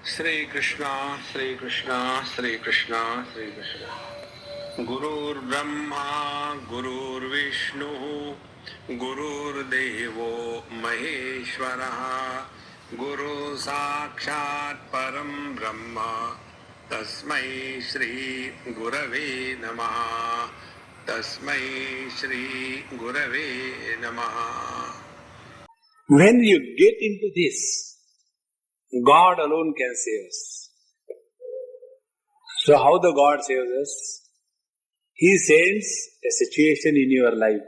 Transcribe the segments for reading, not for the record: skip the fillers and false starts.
Shri Krishna, Shri Krishna, Shri Krishna, Shri Krishna. Gurur Brahma, Gurur Vishnu, Gurur Devo Maheshwaraha, Guru Sakshat Param Brahma, Tasmai Shri Gurave Namaha, Tasmai Shri Gurave Namaha. When you get into this, God alone can save us. So how the God saves us? He sends a situation in your life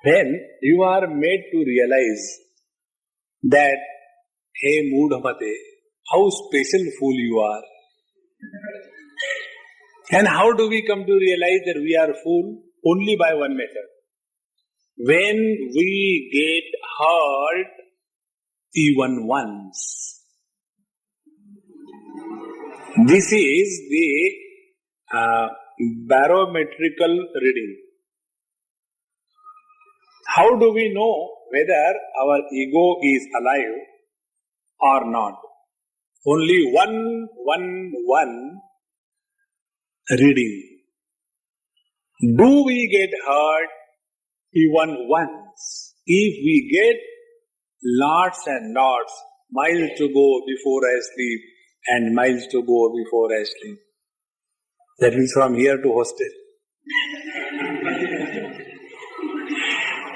when you are made to realize that, hey Moodhamate, how special fool you are. And how do we come to realize that we are fool? Only by one method. When we get hurt even once. This is the barometrical reading. How do we know whether our ego is alive or not? Only one reading. Do we get hurt even once? If we get lots and lots, miles to go before I sleep and miles to go before I sleep. That means from here to hostel.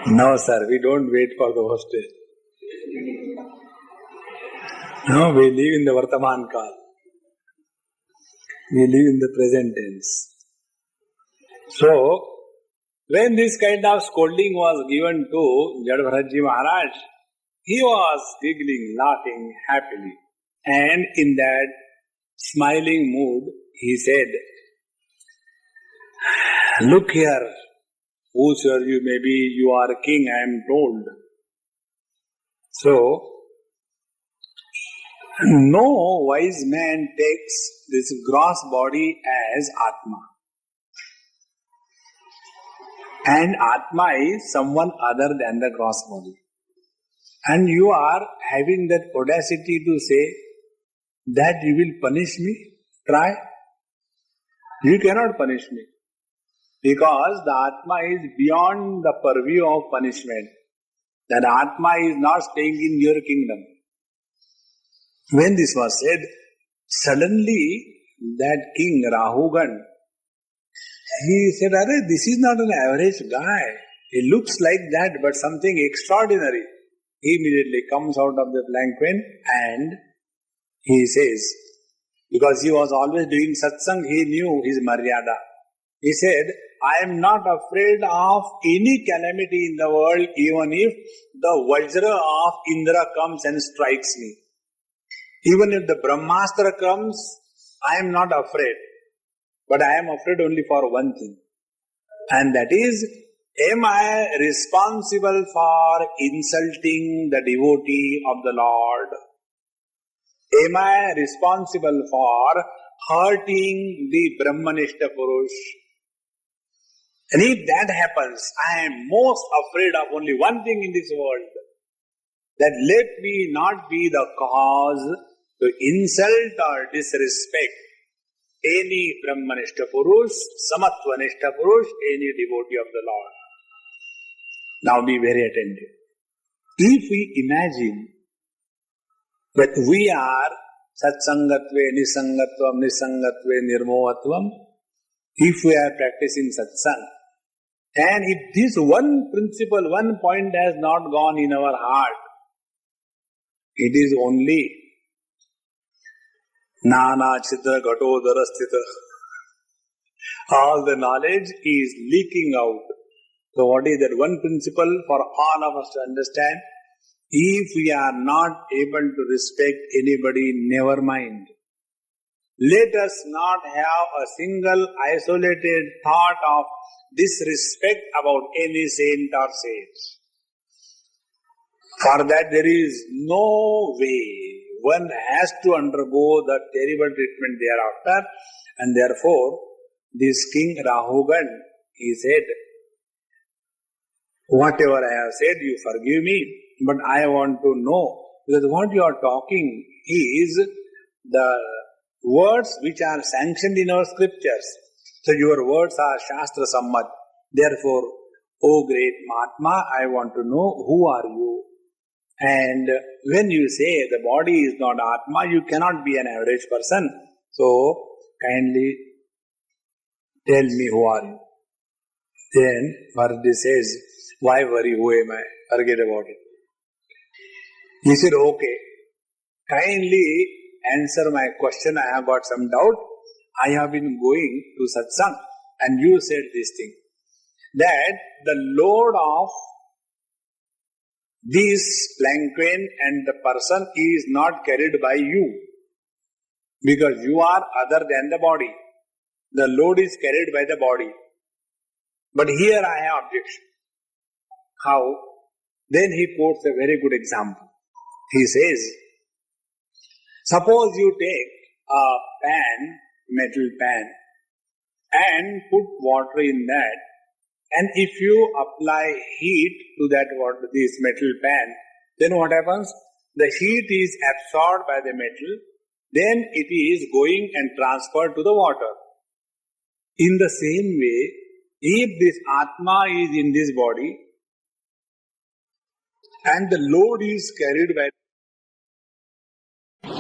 No, sir, we don't wait for the hostel. No, we live in the Vartaman Kal. We live in the present tense. So, when this kind of scolding was given to Jadbharatji Maharaj, he was giggling, laughing happily. And in that smiling mood, he said, look here, whosoever you may be, you are a king, I am told. So, no wise man takes this gross body as Atma. And Atma is someone other than the gross body. And you are having that audacity to say that you will punish me? Try. You cannot punish me. Because the Atma is beyond the purview of punishment. That Atma is not staying in your kingdom. When this was said, suddenly that king Rahugan, he said, "Arey, this is not an average guy. He looks like that, but something extraordinary." He immediately comes out of the palanquin and he says, because he was always doing satsang, he knew his maryada. He said, I am not afraid of any calamity in the world, even if the Vajra of Indra comes and strikes me. Even if the Brahmastra comes, I am not afraid. But I am afraid only for one thing. And that is, am I responsible for insulting the devotee of the Lord? Am I responsible for hurting the Brahmanishta Purush? And if that happens, I am most afraid of only one thing in this world. That let me not be the cause to insult or disrespect any Brahmanishta Purush, Samatvanishta Purush, any devotee of the Lord. Now be very attentive. If we imagine that we are Satsangatve, Nisangatvam, Nisangatve, Nirmohatvam, if we are practicing satsang, and if this one principle, one point has not gone in our heart, it is only Nana Chitra Gatodara Sthita. All the knowledge is leaking out. So what is that one principle for all of us to understand? If we are not able to respect anybody, never mind. Let us not have a single isolated thought of disrespect about any saint or sage. For that there is no way. One has to undergo the terrible treatment thereafter. And therefore, this King Rahugan, he said, whatever I have said, you forgive me. But I want to know Because what you are talking is the words which are sanctioned in our scriptures. So your words are Shastra Sammat. Therefore, O great Mahatma, I want to know who are you? And when you say the body is not Atma, you cannot be an average person. So, kindly tell me who are you. Then Bharati says, why worry, who am I? Forget about it. He said, okay, kindly answer my question. I have got some doubt. I have been going to satsang and you said this thing, that the load of this planquin and the person is not carried by you, because you are other than the body. The load is carried by the body. But here I have objection. How? Then he quotes a very good example. He says, suppose you take a pan, metal pan, and put water in that, and if you apply heat to that water, this metal pan, then what happens? The heat is absorbed by the metal, then it is going and transferred to the water. In the same way, if this Atma is in this body, and the load is carried by...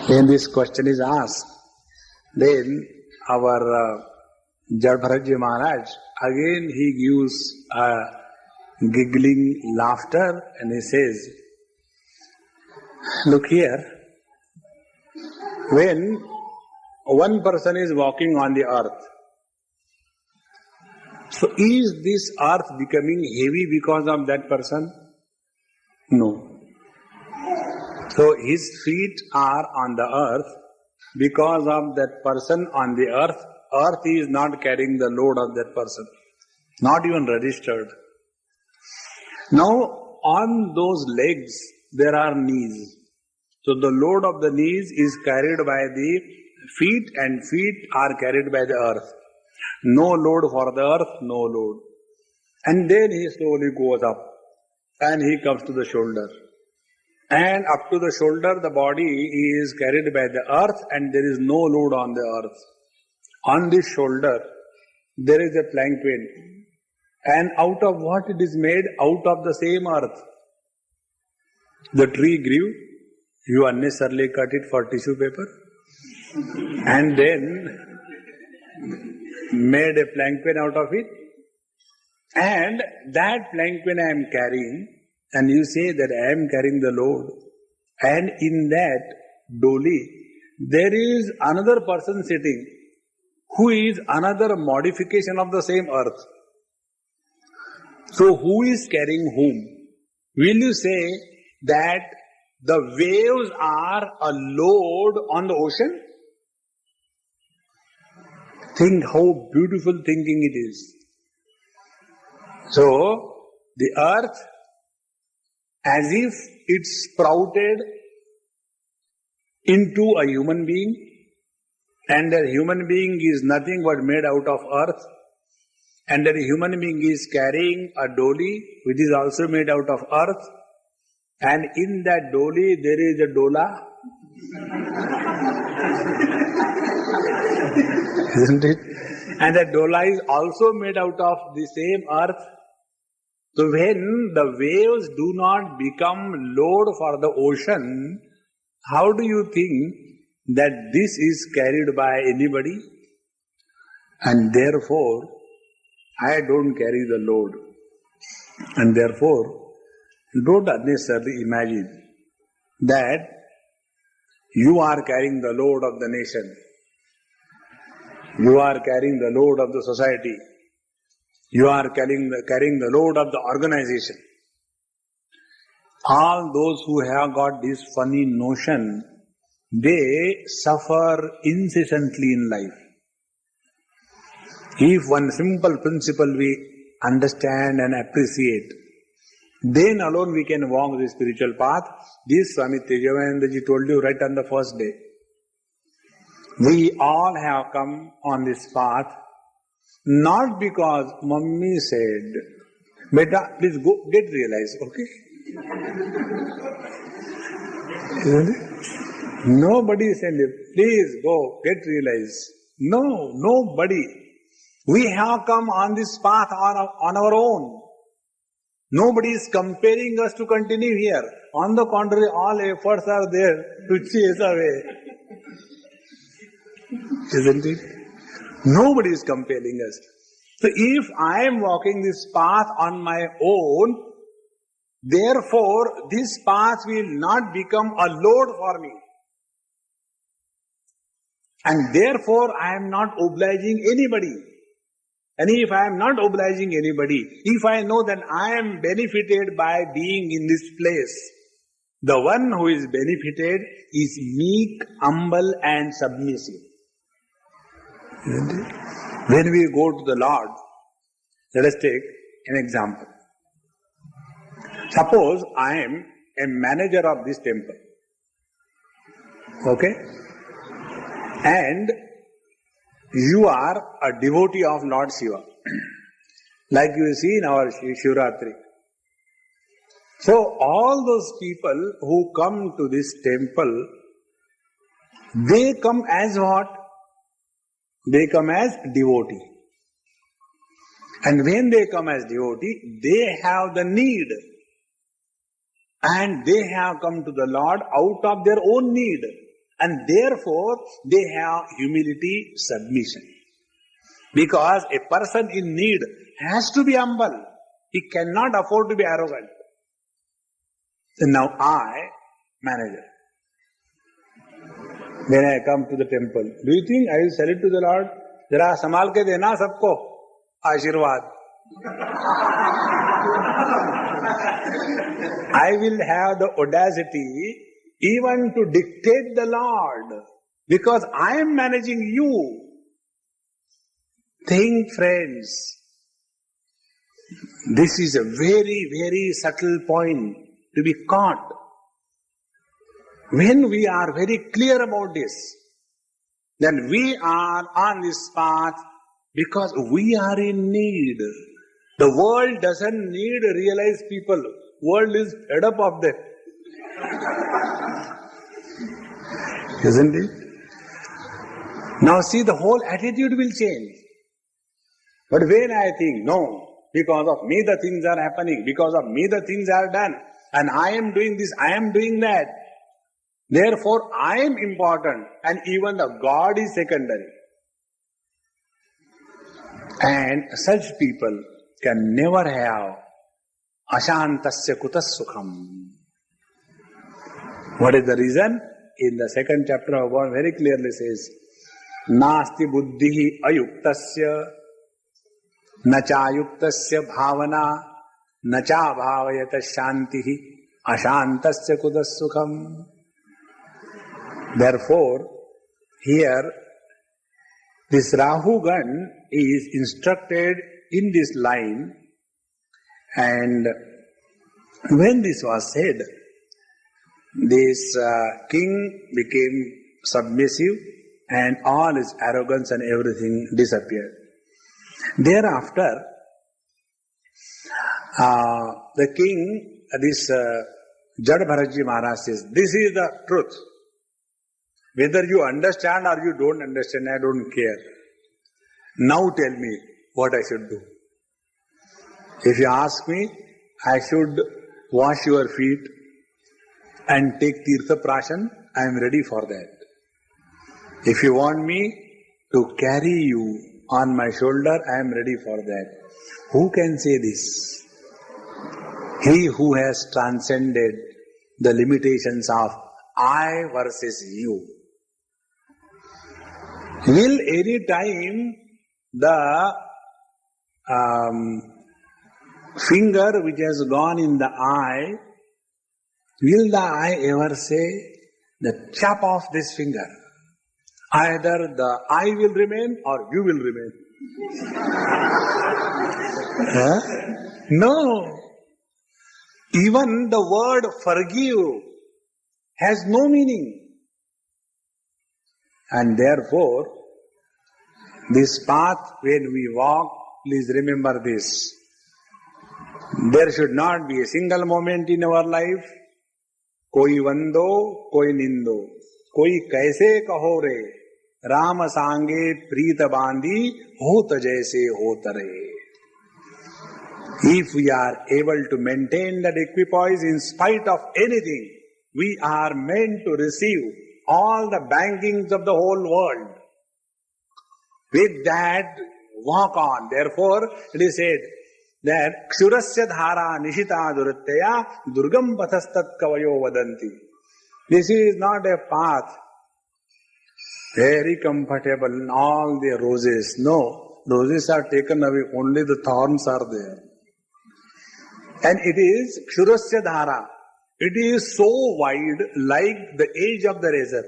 When this question is asked, then our Jadbharatji Maharaj, again he gives a giggling laughter and he says, look here, when one person is walking on the earth, so is this earth becoming heavy because of that person? No. So his feet are on the earth because of that person on the earth. Earth is not carrying the load of that person, not even registered. Now on those legs there are knees. So the load of the knees is carried by the feet and feet are carried by the earth. No load for the earth, no load. And then he slowly goes up and he comes to the shoulder. And up to the shoulder the body is carried by the earth and there is no load on the earth. On this shoulder there is a planquin. And out of what it is made? Out of the same earth. The tree grew, you unnecessarily cut it for tissue paper and then made a planquin out of it. And that planquin I am carrying, and you say that I am carrying the load, and in that dolly there is another person sitting who is another modification of the same earth. So who is carrying whom? Will you say that the waves are a load on the ocean? Think how beautiful thinking it is. So the earth, as if it sprouted into a human being, and that human being is nothing but made out of earth, and that human being is carrying a dolly which is also made out of earth, and in that dolly there is a dola. Isn't it? And that dola is also made out of the same earth. So when the waves do not become load for the ocean, how do you think that this is carried by anybody? And therefore, I don't carry the load. And therefore, don't unnecessarily imagine that you are carrying the load of the nation. You are carrying the load of the society. You are carrying the load of the organization. All those who have got this funny notion, they suffer incessantly in life. If one simple principle we understand and appreciate, then alone we can walk the spiritual path. This Swami Anubhavanandaji told you right on the first day. We all have come on this path not because mummy said, beta, please go get realized, okay? Isn't it? Nobody said, please go, get realized. No, nobody. We have come on this path on our own. Nobody is compelling us to continue here. On the contrary, all efforts are there to chase away. Isn't it? Nobody is compelling us. So if I am walking this path on my own, therefore this path will not become a load for me. And therefore I am not obliging anybody. And if I am not obliging anybody, if I know that I am benefited by being in this place, the one who is benefited is meek, humble and submissive. When we go to the Lord, let us take an example. Suppose I am a manager of this temple. Okay? And you are a devotee of Lord Shiva. Like you see in our Shivratri. So all those people who come to this temple, they come as what? They come as devotee. And when they come as devotee, they have the need. And they have come to the Lord out of their own need. And therefore, they have humility, submission. Because a person in need has to be humble. He cannot afford to be arrogant. So now I, manager, when I come to the temple, do you think I will sell it to the Lord? Jara samal ke dena sabko ashirwad. I will have the audacity even to dictate the Lord, because I am managing you. Think, friends, this is a very, very subtle point to be caught. When we are very clear about this, then we are on this path because we are in need. The world doesn't need realized people. World is fed up of them. Isn't it? Now see, the whole attitude will change. But when I think, no, because of me the things are happening, because of me the things are done, and I am doing this, I am doing that, therefore I am important, and even the God is secondary. And such people can never have ashantasya kutas sukham. What is the reason? In the second chapter of God very clearly says, Nasti buddhihi ayuktasya, nacha ayuktasya bhavana, nacha bhavayata shantihi, ashantasya kutas sukham. Therefore, here, this Rahugan is instructed in this line, and when this was said, this king became submissive and all his arrogance and everything disappeared. Thereafter, the king, this Jad Bharatji Maharaj says, this is the truth. Whether you understand or you don't understand, I don't care. Now tell me what I should do. If you ask me, I should wash your feet and take Tirtha Prashan, I am ready for that. If you want me to carry you on my shoulder, I am ready for that. Who can say this? He who has transcended the limitations of I versus you. Will any time the finger which has gone in the eye, will the eye ever say, the chop off this finger? Either the eye will remain or you will remain. No. Even the word forgive has no meaning. And therefore, this path when we walk, please remember this. There should not be a single moment in our life कोई वंदो कोई निंदो, कोई कैसे कहो रे, राम सांगे प्रीत बांधी, होत जैसे होत रे. If we are able to maintain that equipoise in spite of anything, we are meant to receive all the bankings of the whole world. With that, walk on. Therefore, it is said that Kshurasya dhara nishita duratteya durgam pathastat kavayo vadanti. This is not a path very comfortable in all the roses. No, roses are taken away, only the thorns are there. And it is Kshurasya dhara. It is so wide like the edge of the razor.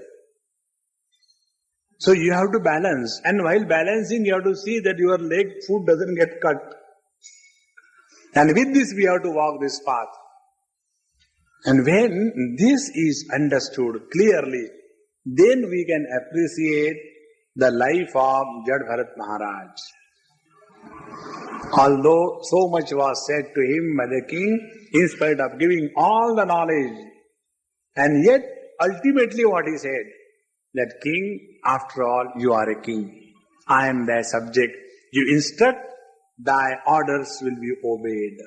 So you have to balance, and while balancing you have to see that your leg foot doesn't get cut. And with this we have to walk this path. And when this is understood clearly, then we can appreciate the life of Jad Bharat Maharaj. Although so much was said to him by the king, in spite of giving all the knowledge, and yet ultimately what he said, that king, after all, you are a king. I am thy subject. You instruct, thy orders will be obeyed.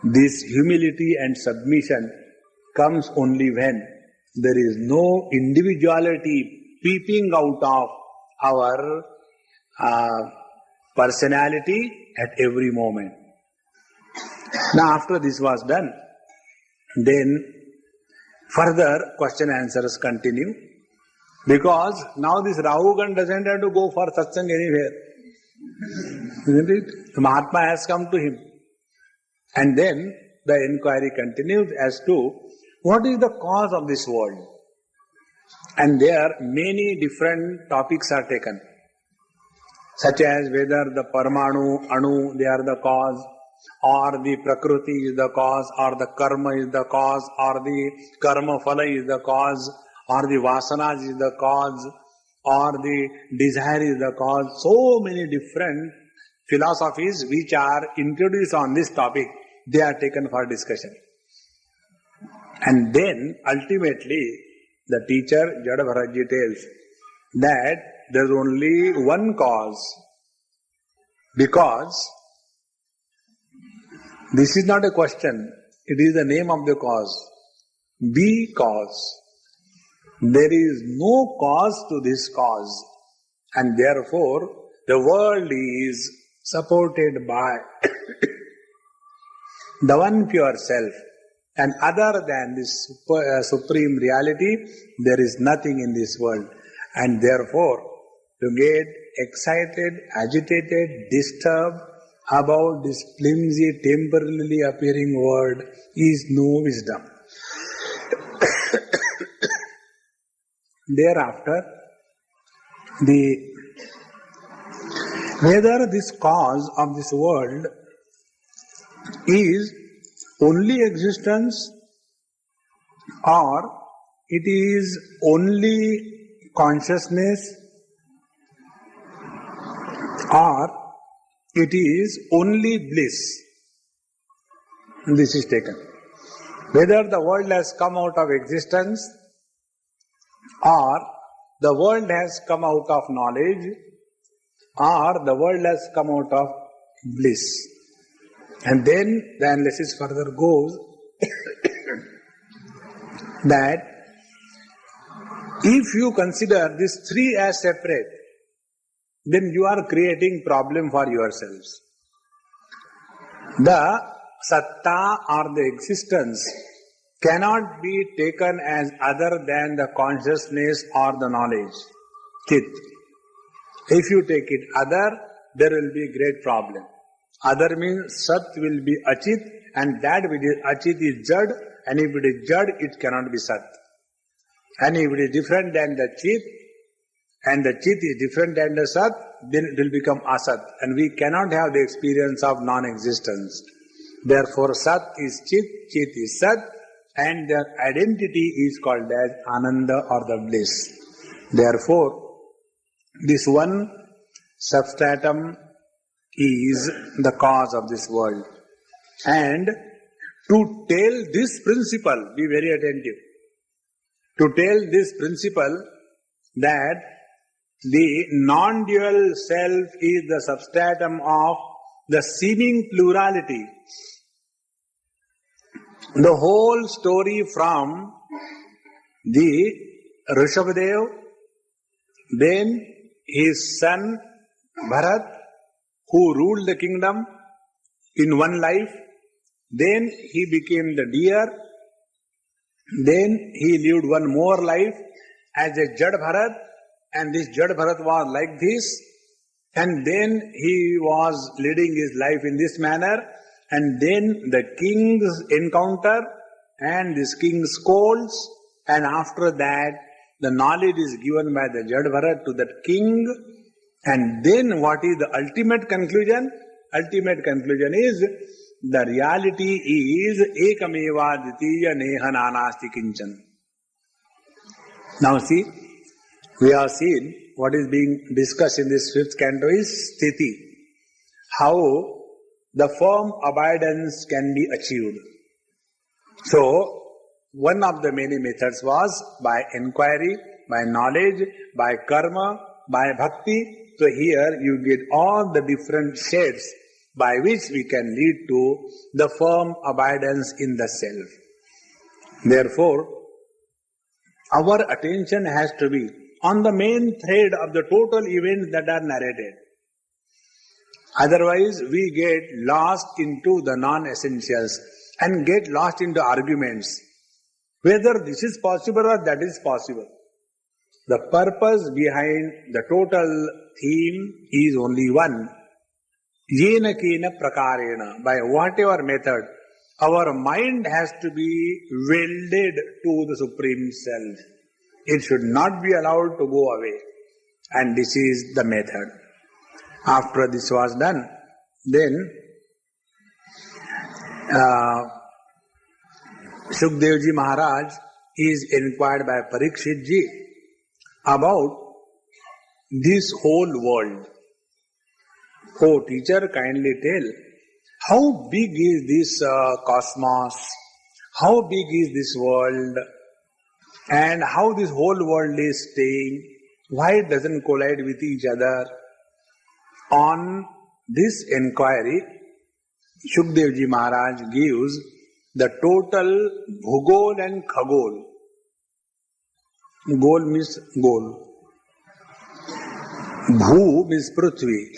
This humility and submission comes only when there is no individuality peeping out of our personality at every moment. Now after this was done, then further question answers continue, because now this Rahugan doesn't have to go for satsang anywhere. Isn't it? The Mahatma has come to him. And then the inquiry continues as to what is the cause of this world. And there many different topics are taken, such as whether the Parmanu, Anu, they are the cause, or the Prakriti is the cause, or the Karma is the cause, or the Karma Phala is the cause, or the Vasanas is the cause, or the desire is the cause. So many different philosophies which are introduced on this topic, they are taken for discussion. And then ultimately the teacher Jada Bharatji tells that there is only one cause, because this is not a question, it is the name of the cause. Because there is no cause to this cause, and therefore the world is supported by the one pure self, and other than this supreme reality, there is nothing in this world. And therefore, to get excited, agitated, disturbed about this flimsy, temporarily appearing world is no wisdom. Thereafter, whether this cause of this world is only existence, or it is only consciousness, or it is only bliss. This is taken. Whether the world has come out of existence, or the world has come out of knowledge, or the world has come out of bliss. And then the analysis further goes that if you consider these three as separate, then you are creating problem for yourselves. The satta or the existence cannot be taken as other than the consciousness or the knowledge, chit. If you take it other, there will be great problem. Other means sat will be achit, and that which is achit is jad, and if it is jad, it cannot be sat. And if it is different than the chit, and the chit is different than the sat, then it will become asat, and we cannot have the experience of non-existence. Therefore, sat is chit, chit is sat, and their identity is called as ananda or the bliss. Therefore, this one substratum is the cause of this world. And to tell this principle, be very attentive, to tell this principle that the non-dual self is the substratum of the seeming plurality. The whole story from the Rishabhadev, then his son Bharat, who ruled the kingdom in one life, then he became the deer, then he lived one more life as a Jad Bharat, and this Jad Bharat was like this, and then he was leading his life in this manner, and then the king's encounter, and this king scolds, and after that the knowledge is given by the Jad Bharat to that king, and then what is the ultimate conclusion? Ultimate conclusion is the reality is ekameva dvitiya neha nanasti kinchan. Now see, we have seen what is being discussed in this fifth canto is sthiti. How the firm abidance can be achieved. So, one of the many methods was by inquiry, by knowledge, by karma, by bhakti. So here you get all the different shades by which we can lead to the firm abidance in the self. Therefore, our attention has to be on the main thread of the total events that are narrated. Otherwise, we get lost into the non-essentials and get lost into arguments. Whether this is possible or that is possible. The purpose behind the total theme is only one. Yena kena prakarena. By whatever method, our mind has to be welded to the Supreme Self. It should not be allowed to go away. And this is the method. After this was done, then Shukdevji Maharaj is inquired by Parikshitji about this whole world. Oh teacher, kindly tell, how big is this cosmos? How big is this world? And how this whole world is staying? Why it doesn't collide with each other? On this inquiry, Shukdevji Maharaj gives the total Bhugol and Khagol. Gol means goal. Bhu means Prithvi.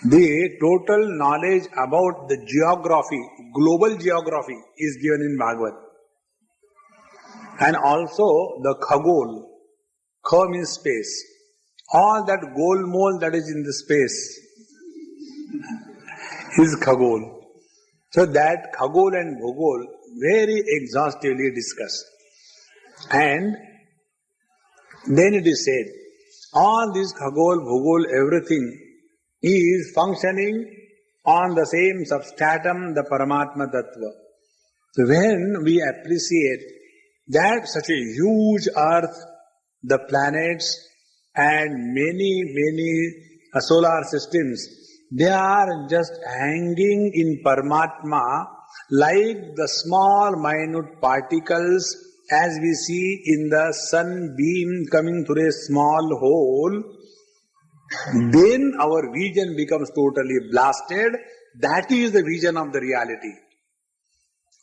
The total knowledge about the geography, global geography, is given in Bhagavad. And also the Khagol. Kha means space. All that golmol that is in the space is Khagol. So that Khagol and Bhugol very exhaustively discussed. And then it is said, all this Khagol, Bhugol, everything is functioning on the same substratum, the Paramatma Tattva. So when we appreciate that such a huge earth, the planets and many solar systems, they are just hanging in Paramatma like the small minute particles as we see in the sunbeam coming through a small hole. Then our vision becomes totally blasted. That is the vision of the reality.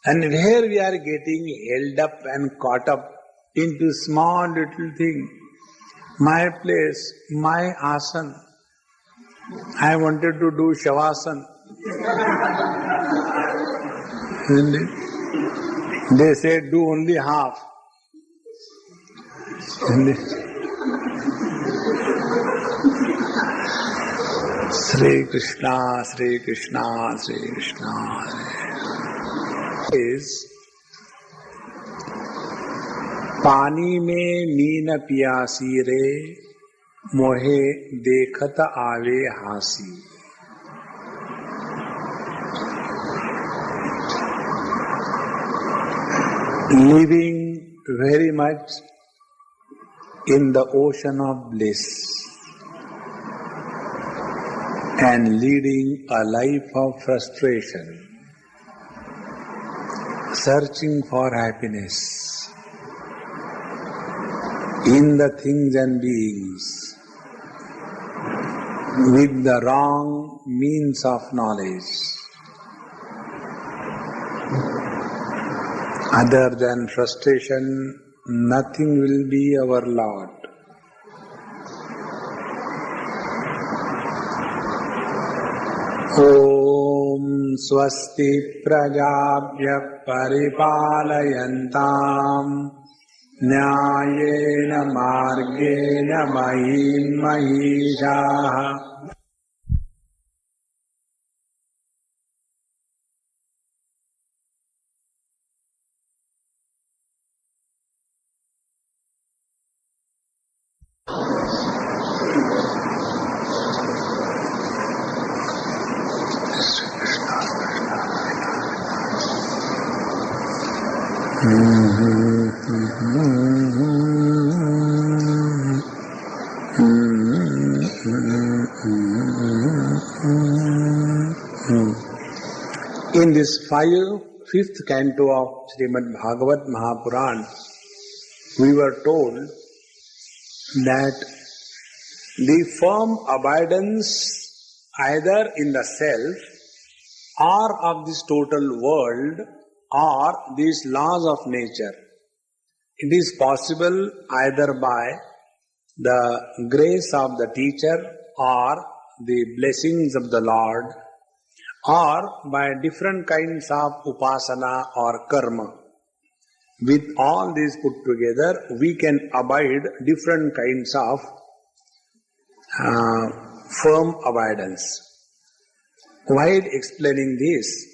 And where we are getting held up and caught up into small little thing. My place, my asan. I wanted to do Shavasana. They said do only half. Sri Krishna, Sri Krishna, Sri Krishna. Is पानी में mean पियासी रे मोहे देखत आवे हासी. Living very much in the ocean of bliss and leading a life of frustration. searching for happiness in the things and beings with the wrong means of knowledge, other than frustration, nothing will be our Lord. Om Swasti Prajabhya Paripalayantam Nyayena Margena Mahim Mahishaha. In this fifth canto of Shrimad Bhagwatam Mahapuran, we were told that the firm abidance either in the self or of this total world or these laws of nature, it is possible either by the grace of the teacher or the blessings of the Lord, or by different kinds of upasana or karma. With all these put together, we can abide different kinds of firm abidance. While explaining this,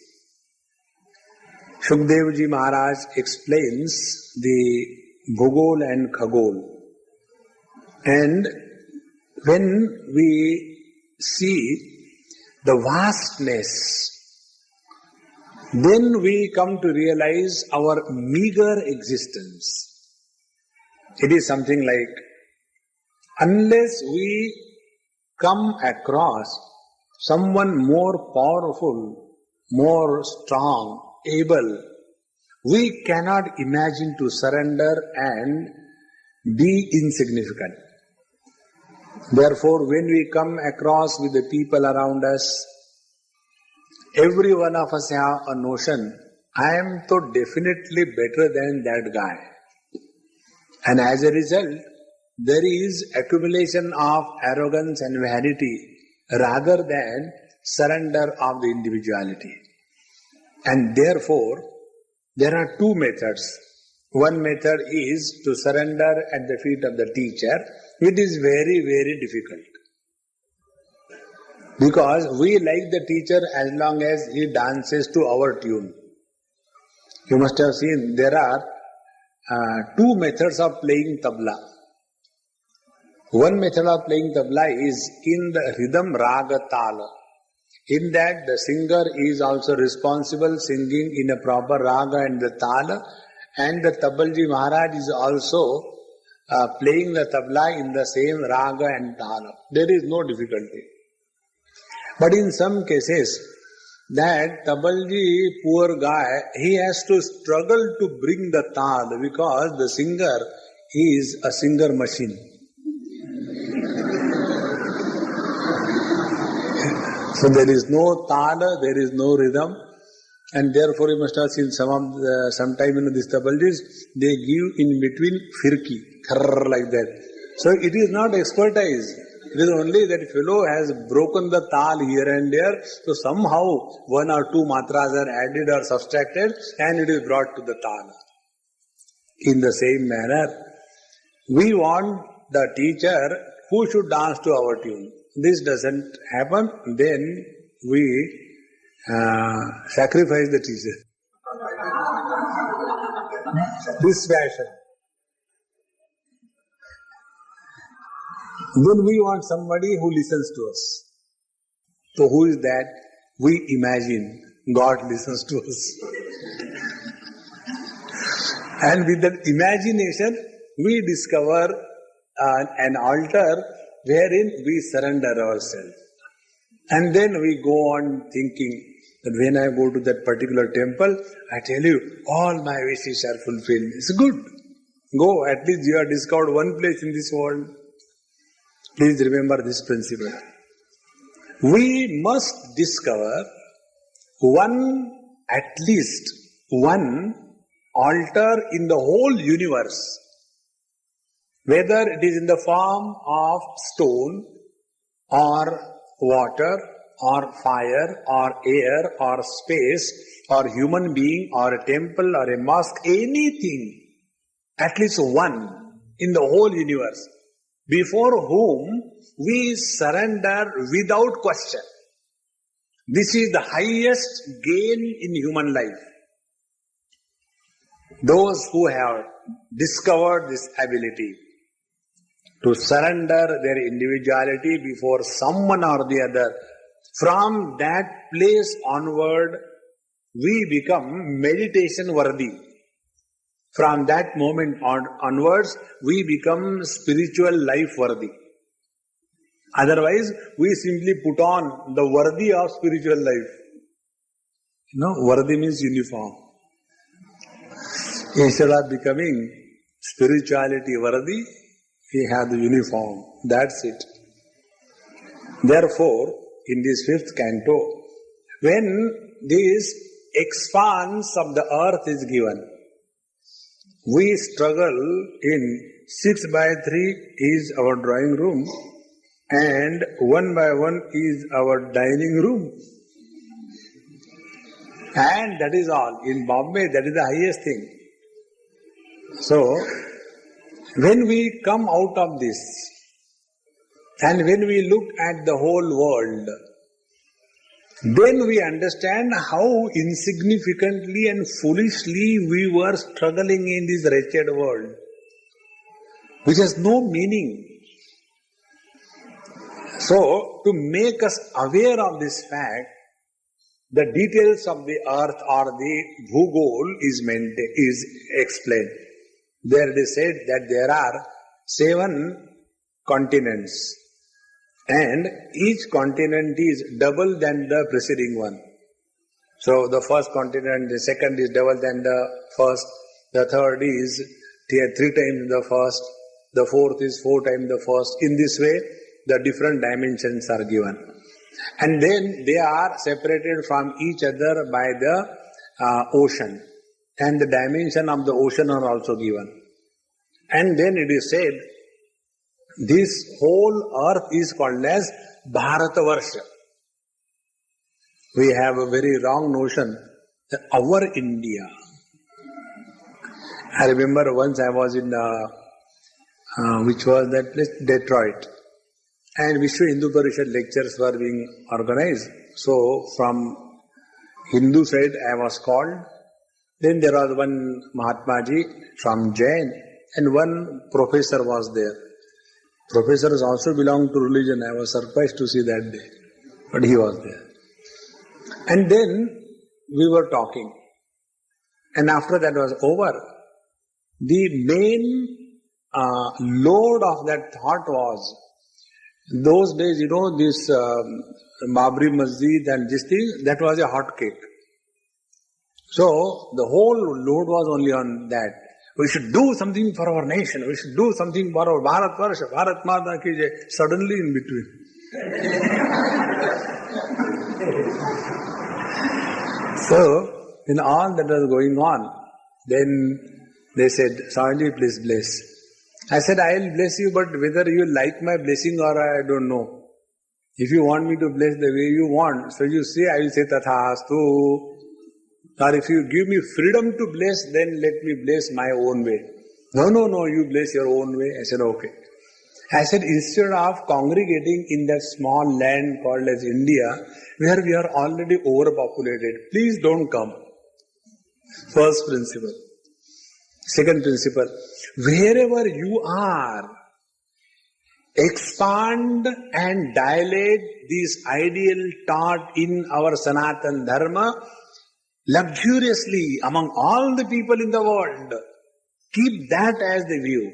Shukdevji Maharaj explains the Bhugol and Khagol. And when we see the vastness, then we come to realize our meager existence. It is something like, unless we come across someone more powerful, more strong, able, we cannot imagine to surrender and be insignificant. Therefore, when we come across with the people around us, every one of us have a notion, I am so definitely better than that guy. And as a result, there is accumulation of arrogance and vanity rather than surrender of the individuality. And therefore, there are two methods. One method is to surrender at the feet of the teacher, which is very, very difficult. Because we like the teacher as long as he dances to our tune. You must have seen there are two methods of playing tabla. One method of playing tabla is in the rhythm raga tala. In that the singer is also responsible singing in a proper raga and the tala, and the Tabalji Maharaj is also playing the tabla in the same raga and tala. There is no difficulty. But in some cases, that Tabalji, poor guy, he has to struggle to bring the tal because the singer is a singer machine. So there is no tala, there is no rhythm, and therefore you must have seen sometime in these Tabaljis, they give in between firki, kharr like that. So it is not expertise. It is only that fellow has broken the tal here and there, so somehow one or two matras are added or subtracted and it is brought to the tal. In the same manner, we want the teacher who should dance to our tune. This doesn't happen, then we sacrifice the teacher. This fashion. Then we want somebody who listens to us. So who is that? We imagine God listens to us. And with that imagination, we discover an altar wherein we surrender ourselves. And then we go on thinking, that when I go to that particular temple, I tell you, all my wishes are fulfilled. It's good. Go, at least you have discovered one place in this world. Please remember this principle. We must discover at least one altar in the whole universe. Whether it is in the form of stone or water or fire or air or space or human being or a temple or a mosque, anything, at least one in the whole universe, before whom we surrender without question. This is the highest gain in human life. Those who have discovered this ability to surrender their individuality before someone or the other, from that place onward, we become meditation worthy. From that moment onwards, we become spiritual life worthy. Otherwise, we simply put on the worthy of spiritual life. Worthy means uniform. Instead of becoming spirituality worthy, we have the uniform. That's it. Therefore, in this fifth canto, when this expanse of the earth is given, we struggle in 6 by 3 is our drawing room and 1 by 1 is our dining room. And that is all. In Bombay, that is the highest thing. So, when we come out of this and when we look at the whole world, then we understand how insignificantly and foolishly we were struggling in this wretched world, which has no meaning. So, to make us aware of this fact, the details of the earth or the Bhugol is explained. There it is said that there are 7 continents and each continent is double than the preceding one. So the first continent, the second is double than the first, the third is 3 times the first, the fourth is 4 times the first. In this way, the different dimensions are given. And then they are separated from each other by the ocean. And the dimension of the ocean are also given. And then it is said, this whole earth is called as Bharatavarsha. We have a very wrong notion that our India. I remember once I was in, which was that place, Detroit. And Vishwa Hindu Parishad lectures were being organized. So from Hindu side I was called. Then there was one Mahatmaji from Jain and one professor was there. Professors also belong to religion. I was surprised to see that day. But he was there. And then we were talking. And after that was over, the main load of that thought was, those days, this Babri Masjid and this thing, that was a hot cake. So the whole load was only on that. We should do something for our nation. We should do something for our Bharat Varsha, Bharat Mata ki jai. Suddenly in between. So, in all that was going on, then they said, Swamiji, please bless. I said, I will bless you, but whether you like my blessing or I don't know. If you want me to bless the way you want, so you say, I will say Tathastu. Or if you give me freedom to bless, then let me bless my own way. No, you bless your own way. I said, okay. I said, instead of congregating in that small land called as India, where we are already overpopulated, please don't come. First principle. Second principle, wherever you are, expand and dilate this ideal taught in our Sanatan Dharma luxuriously among all the people in the world. Keep that as the view.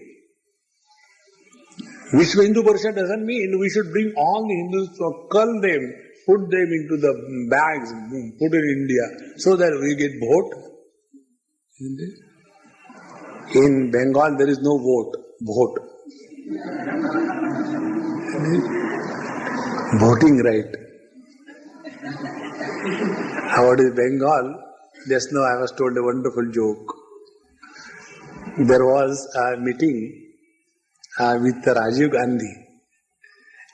Vishwa Hindu Parishad doesn't mean we should bring all the Hindus to cull them, put them into the bags, put in India, so that we get vote. In Bengal there is no vote. Voting right. What is Bengal? Just now I was told a wonderful joke. There was a meeting with Rajiv Gandhi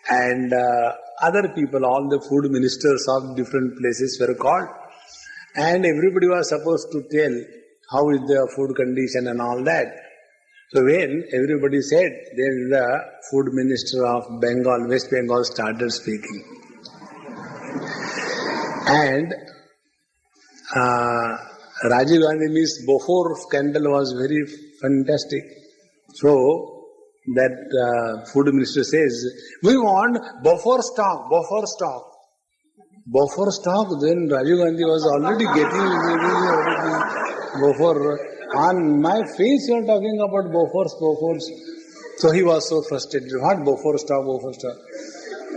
and other people, all the food ministers of different places were called, and everybody was supposed to tell how is the food condition and all that. So when everybody said, then the food minister of Bengal, West Bengal, started speaking. And Rajiv Gandhi means Bofore scandal was very fantastic. So that food minister says, we want Bofore stock. Bofore stock, then Rajiv Gandhi was already getting Bofore. On my face you are talking about Bofors. So he was so frustrated. What Bofore stock?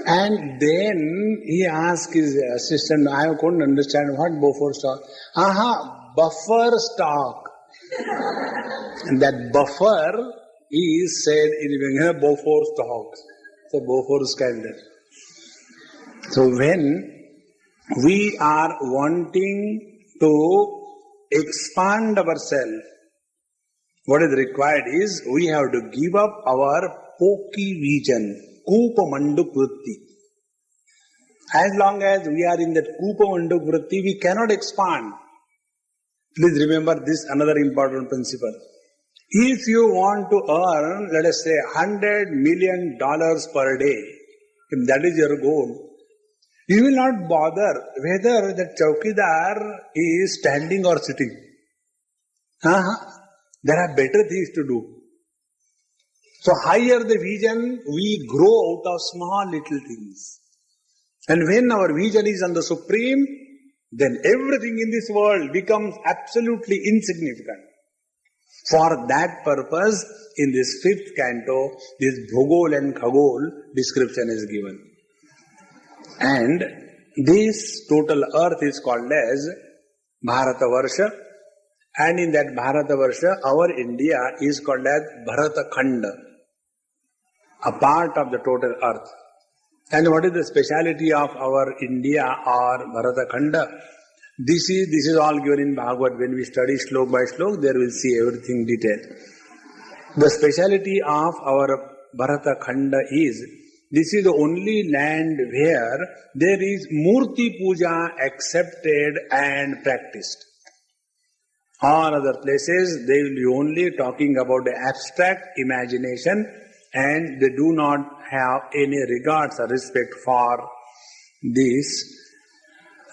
And then he asked his assistant, I couldn't understand what Bofore stock. Buffer stock. And that buffer is said in Bofore stock. So Bofore scandal. So when we are wanting to expand ourselves, what is required is we have to give up our pokey vision, Kupa Manduk Vritti. As long as we are in that Kupa Manduk Vritti, we cannot expand. Please remember this another important principle. If you want to earn, let us say, $100 million per day, if that is your goal, you will not bother whether the chowkidar is standing or sitting. There are better things to do. So higher the vision, we grow out of small little things. And when our vision is on the Supreme, then everything in this world becomes absolutely insignificant. For that purpose, in this 5th canto, this Bhugol and Khagol description is given. And this total earth is called as Bharatavarsha, and in that Bharatavarsha, our India is called as Bharatakhanda, a part of the total earth. And what is the speciality of our India or Bharatakhanda? This is all given in Bhagavad. When we study slok by slok, there we'll see everything detailed. The speciality of our Bharatakhanda is, this is the only land where there is Murti Puja accepted and practiced. All other places, they will be only talking about the abstract imagination, and they do not have any regards or respect for this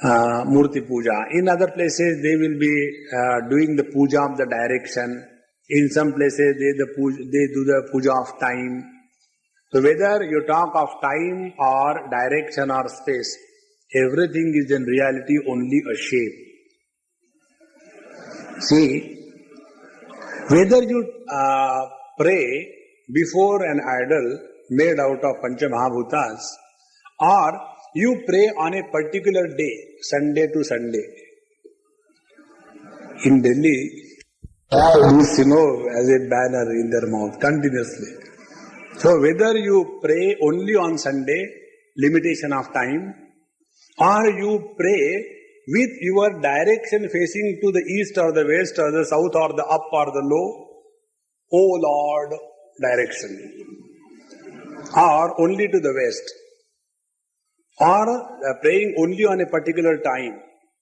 Murti Puja. In other places, they will be doing the puja of the direction. In some places, they do the puja of time. So whether you talk of time or direction or space, everything is in reality only a shape. See, whether you pray before an idol made out of Panchamahabhutas, or you pray on a particular day, Sunday to Sunday. In Delhi, this, as a banner in their mouth continuously. So whether you pray only on Sunday, limitation of time, or you pray with your direction facing to the east or the west or the south or the up or the low, O Lord, direction, or only to the west, or praying only on a particular time.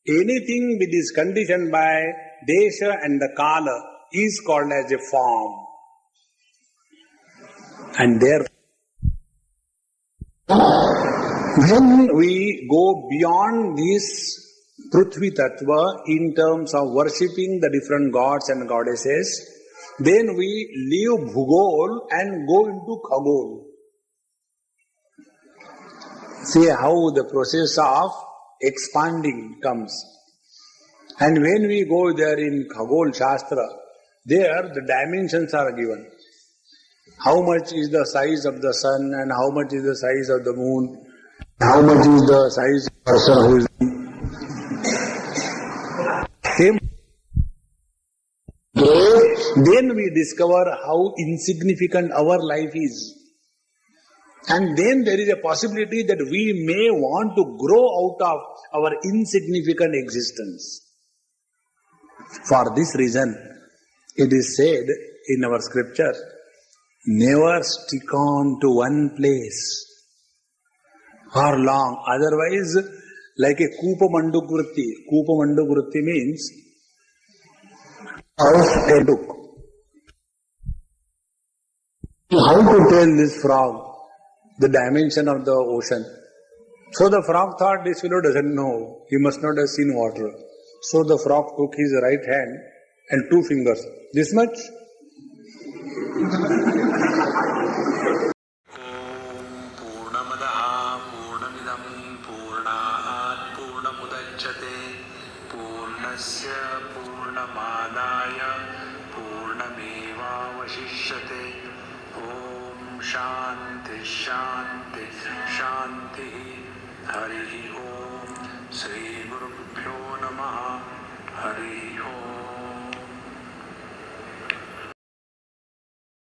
Anything which is conditioned by Desha and the Kala is called as a form. And therefore, when we go beyond this Prithvi Tattva in terms of worshipping the different gods and goddesses, then we leave Bhugol and go into Khagol. See how the process of expanding comes. And when we go there in Khagol Shastra, there the dimensions are given. How much is the size of the sun and how much is the size of the moon, how much is the size person who is same. Then we discover how insignificant our life is. And then there is a possibility that we may want to grow out of our insignificant existence. For this reason, it is said in our scripture, never stick on to one place for long. Otherwise, like a Kupamandukvritti. Kupamandukvritti means house. How to tell this frog the dimension of the ocean? So the frog thought, this fellow doesn't know, he must not have seen water. So the frog took his right hand and 2 fingers, this much. Shanti Shanti Shanti Hari Om Shri